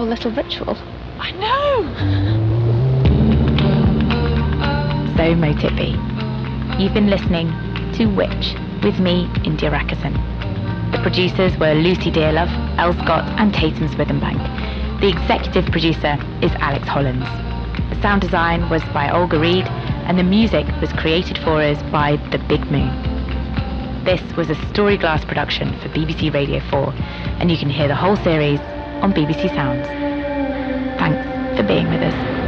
beautiful little ritual. I know! So mote it be. You've been listening to Witch with me, India Rakison. The producers were Lucy Dearlove, Elle Scott and Tatum Swithenbank. The executive producer is Alex Hollins. The sound design was by Olga Reed, and the music was created for us by The Big Moon. This was a Storyglass production for BBC Radio 4, and you can hear the whole series on BBC Sounds. Thanks for being with us.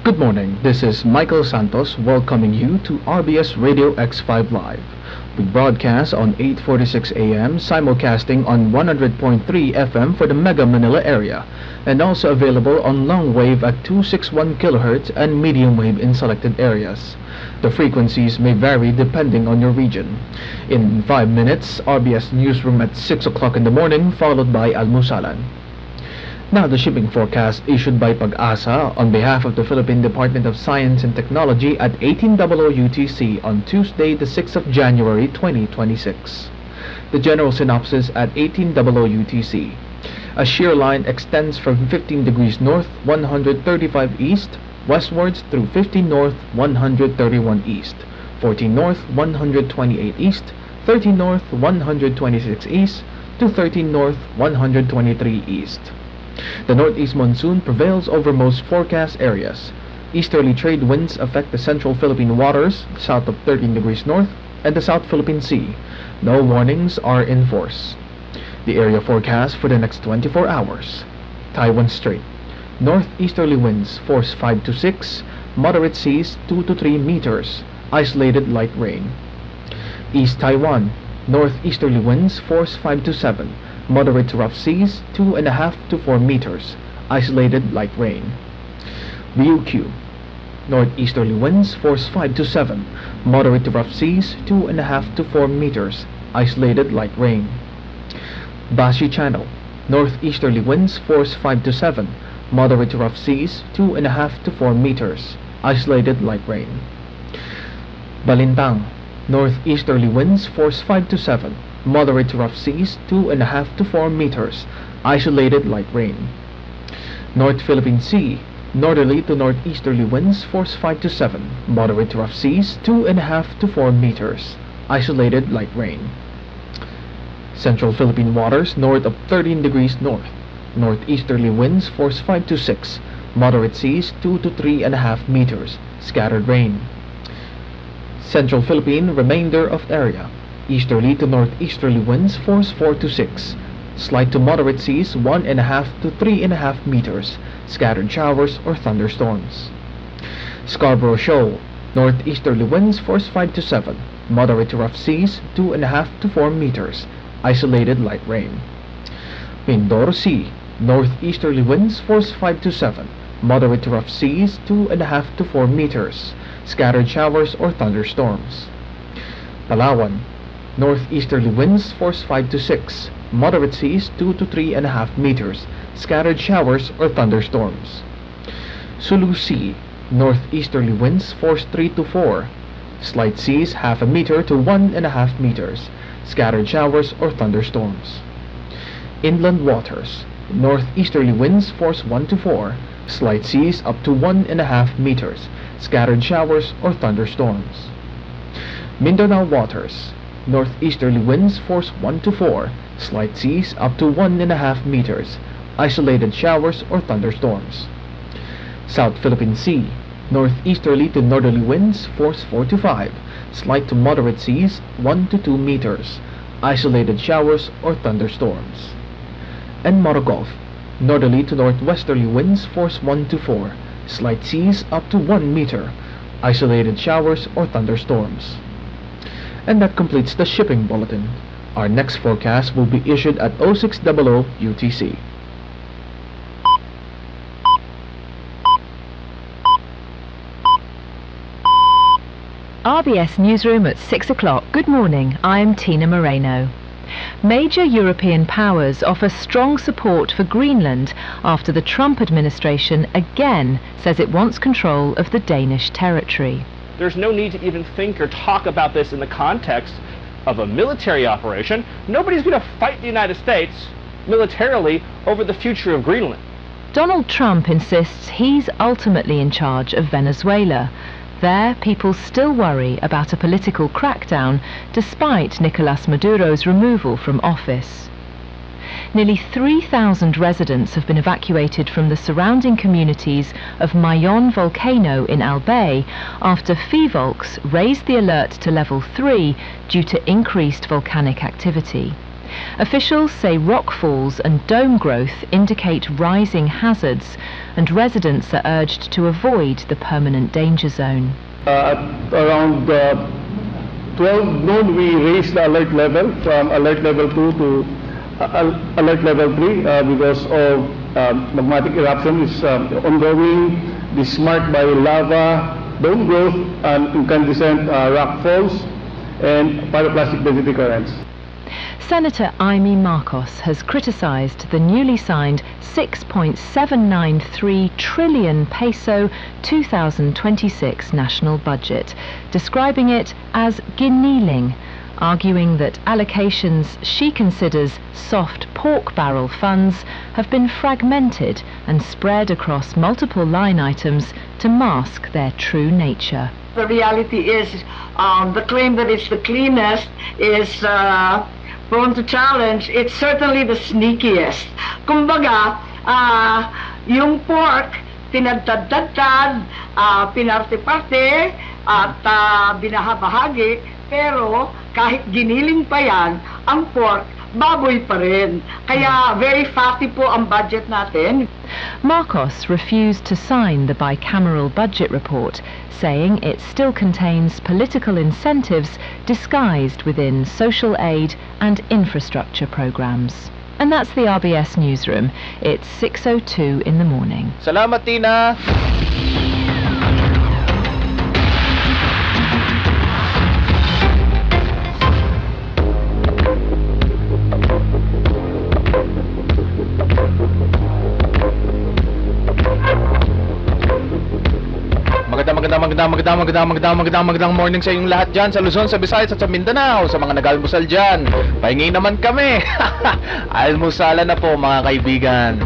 Good morning, this is Michael Santos welcoming you to RBS Radio X5 Live. We broadcast on 8:46 AM, simulcasting on 100.3 FM for the Mega Manila area, and also available on long wave at 261 kHz and medium wave in selected areas. The frequencies may vary depending on your region. In 5 minutes, RBS Newsroom at 6 o'clock in the morning, followed by Almusalan. Now the shipping forecast issued by Pag-asa on behalf of the Philippine Department of Science and Technology at 1800 UTC on Tuesday the 6th of January 2026. The general synopsis at 1800 UTC. A shear line extends from 15 degrees north 135 east westwards through 15 north 131 east, 14 north 128 east, 13 north 126 east to 13 north 123 east. The northeast monsoon prevails over most forecast areas. Easterly trade winds affect the central Philippine waters, south of 13 degrees north, and the South Philippine Sea. No warnings are in force. The area forecast for the next 24 hours. Taiwan Strait. Northeasterly winds, force 5 to 6, moderate seas 2 to 3 meters, isolated light rain. East Taiwan. Northeasterly winds, force 5 to 7. Moderate to rough seas 2.5 to 4 meters, isolated light rain. Ryukyu. Northeasterly winds, force 5 to 7. Moderate to rough seas 2.5 to 4 meters, isolated light rain. Bashi Channel. Northeasterly winds, force 5 to 7. Moderate to rough seas 2.5 to 4 meters, isolated light rain. Balintang. Northeasterly winds, force 5 to 7. Moderate to rough seas 2.5 to 4 meters, isolated light rain. North Philippine Sea. Northerly to northeasterly winds, force 5 to 7. Moderate to rough seas 2.5 to 4 meters, isolated light rain. Central Philippine waters north of 13 degrees north. Northeasterly winds, force 5 to 6. Moderate seas 2 to 3.5 meters, scattered rain. Central Philippine remainder of area. Easterly to northeasterly winds, force 4 to 6. Slight to moderate seas 1.5 to 3.5 meters, scattered showers or thunderstorms. Scarborough Shoal. Northeasterly winds, force 5 to 7. Moderate to rough seas 2.5 to 4 meters, isolated light rain. Mindoro Sea. Northeasterly winds, force 5 to 7. Moderate to rough seas 2.5 to 4 meters, scattered showers or thunderstorms. Palawan. Northeasterly winds, force 5 to 6. Moderate seas 2 to 3.5 meters, scattered showers or thunderstorms. Sulu Sea. Northeasterly winds, force 3 to 4. Slight seas half a meter to 1.5 meters, scattered showers or thunderstorms. Inland waters. Northeasterly winds, force 1 to 4. Slight seas up to 1.5 meters, scattered showers or thunderstorms. Mindanao waters. Northeasterly winds, force 1 to 4. Slight seas up to 1.5 meters, isolated showers or thunderstorms. South Philippine Sea. Northeasterly to northerly winds, force 4 to 5. Slight to moderate seas, 1 to 2 meters. Isolated showers or thunderstorms. And Moro Gulf, northerly to northwesterly winds, force 1 to 4. Slight seas up to 1 meter. Isolated showers or thunderstorms. And that completes the shipping bulletin. Our next forecast will be issued at 0600 UTC. RBS Newsroom at 6 o'clock. Good morning, I'm Tina Moreno. Major European powers offer strong support for Greenland after the Trump administration again says it wants control of the Danish territory. There's no need to even think or talk about this in the context of a military operation. Nobody's going to fight the United States militarily over the future of Greenland. Donald Trump insists he's ultimately in charge of Venezuela. There, people still worry about a political crackdown despite Nicolas Maduro's removal from office. Nearly 3,000 residents have been evacuated from the surrounding communities of Mayon volcano in Albay after FIVOLCS raised the alert to level 3 due to increased volcanic activity. Officials say rock falls and dome growth indicate rising hazards, and residents are urged to avoid the permanent danger zone. At around 12 noon, we raised the alert level from alert level 2 to alert level 3 because of magmatic eruption is ongoing. This is marked by lava, dome growth, and incandescent rock falls and pyroclastic density currents. Senator Jaime Marcos has criticized the newly signed 6.793 trillion peso 2026 national budget, describing it as guinealing, arguing that allocations she considers soft pork barrel funds have been fragmented and spread across multiple line items to mask their true nature. The reality is the claim that it's the cleanest is prone to challenge. It's certainly the sneakiest. Kumbaga, yung pork, tinadtad-tad, pinarte-parte, at binahabahagi, pero kahit giniling pa yan, ang pork, baboy pa rin. Kaya very fatty po ang budget natin. Marcos refused to sign the bicameral budget report, saying it still contains political incentives disguised within social aid and infrastructure programs. And that's the RBS Newsroom. It's 6:02 in the morning. Salamat, Tina! Magandang morning sa inyong lahat dyan sa Luzon, sa Visayas at sa Mindanao, sa mga nag-almusal dyan. Pahingi naman kami. Almusala na po mga kaibigan.